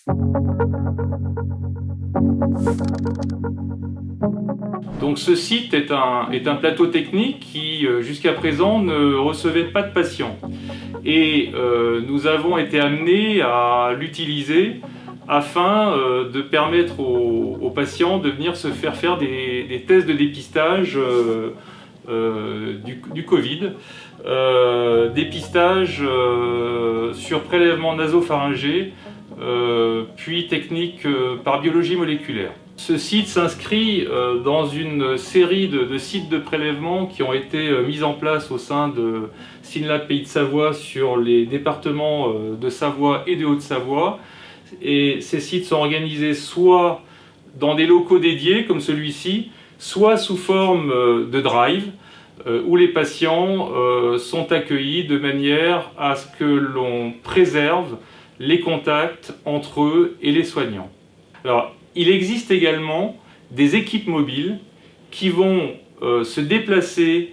Donc ce site est un plateau technique qui, jusqu'à présent, ne recevait pas de patients. Et nous avons été amenés à l'utiliser afin de permettre aux patients de venir se faire des tests de dépistage du Covid. Dépistage sur prélèvement nasopharyngé, puis technique par biologie moléculaire. Ce site s'inscrit dans une série de sites de prélèvement qui ont été mis en place au sein de SYNLAB Pays de Savoie sur les départements de Savoie et de Haute-Savoie. Et ces sites sont organisés soit dans des locaux dédiés comme celui-ci, soit sous forme de drive, où les patients sont accueillis de manière à ce que l'on préserve les contacts entre eux et les soignants. Alors, il existe également des équipes mobiles qui vont se déplacer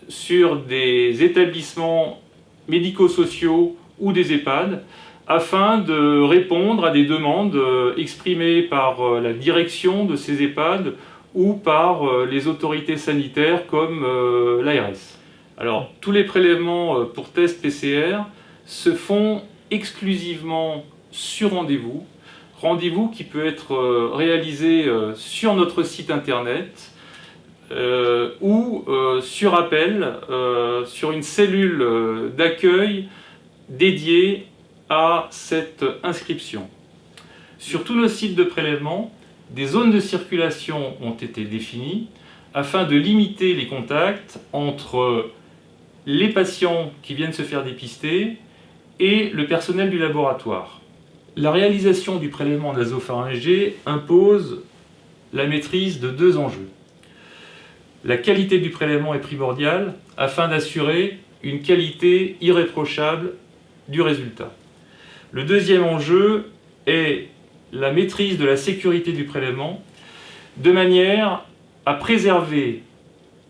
sur des établissements médico-sociaux ou des EHPAD afin de répondre à des demandes exprimées par la direction de ces EHPAD ou par les autorités sanitaires comme l'ARS. Alors, tous les prélèvements pour tests PCR se font exclusivement sur rendez-vous. Rendez-vous qui peut être réalisé sur notre site internet ou sur appel sur une cellule d'accueil dédiée à cette inscription. Sur tous nos sites de prélèvement, des zones de circulation ont été définies afin de limiter les contacts entre les patients qui viennent se faire dépister et le personnel du laboratoire. La réalisation du prélèvement nasopharyngé impose la maîtrise de deux enjeux. La qualité du prélèvement est primordiale afin d'assurer une qualité irréprochable du résultat. Le deuxième enjeu est la maîtrise de la sécurité du prélèvement de manière à préserver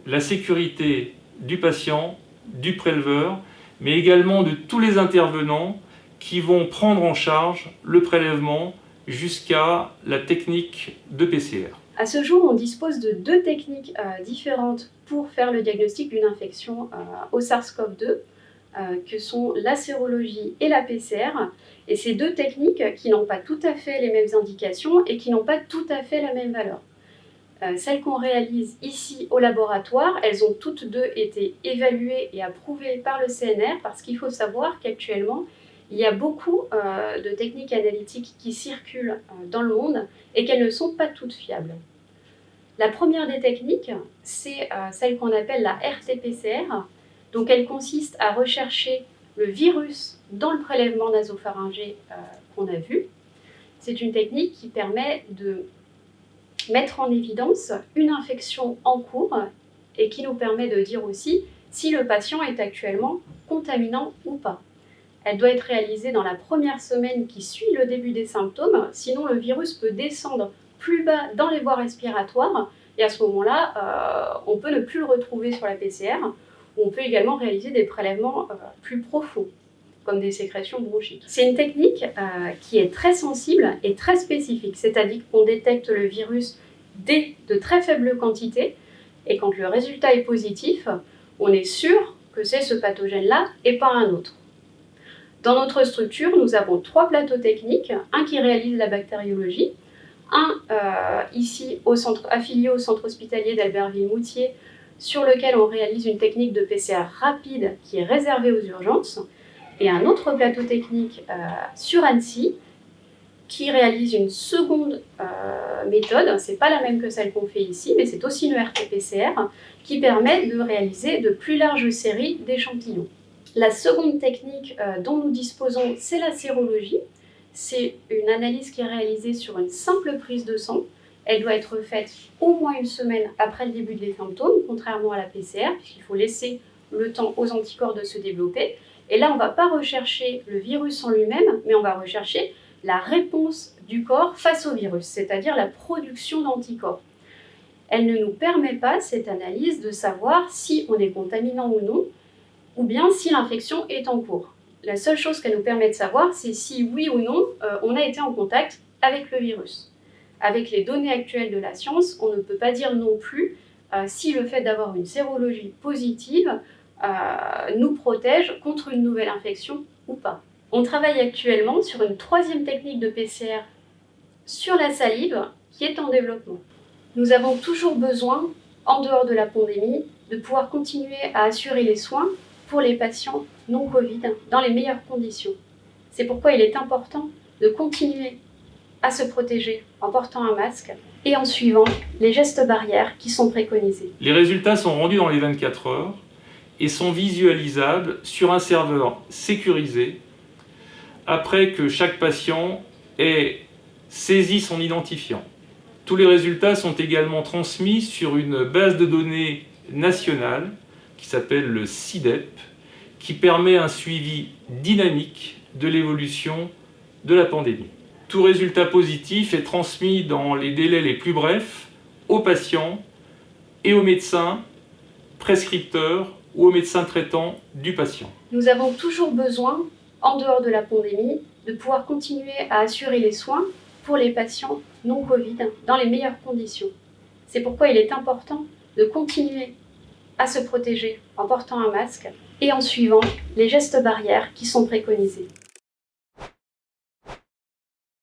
la sécurité du patient, du préleveur, mais également de tous les intervenants qui vont prendre en charge le prélèvement jusqu'à la technique de PCR. À ce jour, on dispose de deux techniques différentes pour faire le diagnostic d'une infection au SARS-CoV-2, que sont la sérologie et la PCR. Et ces deux techniques qui n'ont pas tout à fait les mêmes indications et qui n'ont pas tout à fait la même valeur. Celles qu'on réalise ici au laboratoire, elles ont toutes deux été évaluées et approuvées par le CNR parce qu'il faut savoir qu'actuellement, il y a beaucoup de techniques analytiques qui circulent dans le monde et qu'elles ne sont pas toutes fiables. La première des techniques, c'est celle qu'on appelle la RT-PCR. Donc elle consiste à rechercher le virus dans le prélèvement nasopharyngé qu'on a vu. C'est une technique qui permet de mettre en évidence une infection en cours et qui nous permet de dire aussi si le patient est actuellement contaminant ou pas. Elle doit être réalisée dans la première semaine qui suit le début des symptômes, sinon le virus peut descendre plus bas dans les voies respiratoires et à ce moment-là, on peut ne plus le retrouver sur la PCR. On peut également réaliser des prélèvements plus profonds, comme des sécrétions bronchiques. C'est une technique qui est très sensible et très spécifique, c'est-à-dire qu'on détecte le virus dès de très faibles quantités et quand le résultat est positif, on est sûr que c'est ce pathogène-là et pas un autre. Dans notre structure, nous avons 3 plateaux techniques, un qui réalise la bactériologie, un ici affilié au centre hospitalier d'Albertville-Moutier, sur lequel on réalise une technique de PCR rapide qui est réservée aux urgences, et un autre plateau technique sur Annecy, qui réalise une seconde méthode, c'est pas la même que celle qu'on fait ici, mais c'est aussi une RT-PCR, qui permet de réaliser de plus larges séries d'échantillons. La seconde technique dont nous disposons, c'est la sérologie. C'est une analyse qui est réalisée sur une simple prise de sang. Elle doit être faite au moins une semaine après le début des symptômes, contrairement à la PCR, puisqu'il faut laisser le temps aux anticorps de se développer. Et là, on ne va pas rechercher le virus en lui-même, mais on va rechercher la réponse du corps face au virus, c'est-à-dire la production d'anticorps. Elle ne nous permet pas, cette analyse, de savoir si on est contaminant ou non, ou bien si l'infection est en cours. La seule chose qu'elle nous permet de savoir, c'est si oui ou non on a été en contact avec le virus. Avec les données actuelles de la science, on ne peut pas dire non plus si le fait d'avoir une sérologie positive nous protège contre une nouvelle infection ou pas. On travaille actuellement sur une troisième technique de PCR sur la salive qui est en développement. Nous avons toujours besoin, en dehors de la pandémie, de pouvoir continuer à assurer les soins pour les patients non Covid dans les meilleures conditions. C'est pourquoi il est important de continuer à se protéger en portant un masque et en suivant les gestes barrières qui sont préconisés. Les résultats sont rendus dans les 24 heures et sont visualisables sur un serveur sécurisé après que chaque patient ait saisi son identifiant. Tous les résultats sont également transmis sur une base de données nationale qui s'appelle le CIDEP, qui permet un suivi dynamique de l'évolution de la pandémie. Tout résultat positif est transmis dans les délais les plus brefs aux patients et aux médecins prescripteurs ou aux médecins traitants du patient. Nous avons toujours besoin, en dehors de la pandémie, de pouvoir continuer à assurer les soins pour les patients non Covid dans les meilleures conditions. C'est pourquoi il est important de continuer à se protéger en portant un masque et en suivant les gestes barrières qui sont préconisés.